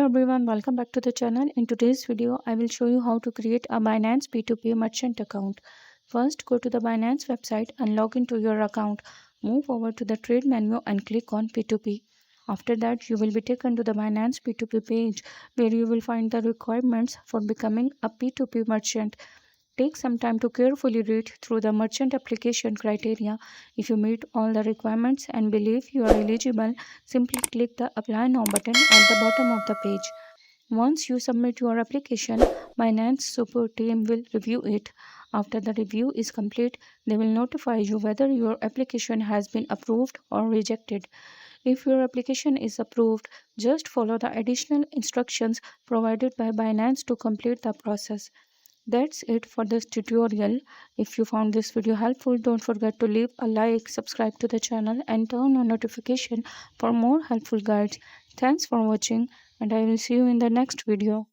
everyone, welcome back to the channel. In today's video, I will show you how to create a Binance P2P merchant account. First, go to the Binance website and log into your account. Move over to the trade menu and click on P2P. After that, you will be taken to the Binance P2P page where you will find the requirements for becoming a P2P merchant. Take some time to carefully read through the merchant application criteria. If you meet all the requirements and believe you are eligible, simply click the Apply Now button at the bottom of the page. Once you submit your application, Binance support team will review it. After the review is complete, they will notify you whether your application has been approved or rejected. If your application is approved, just follow the additional instructions provided by Binance to complete the process. That's it for this tutorial. If you found this video helpful, don't forget to leave a like, subscribe to the channel and turn on notification for more helpful guides. Thanks for watching and I will see you in the next video.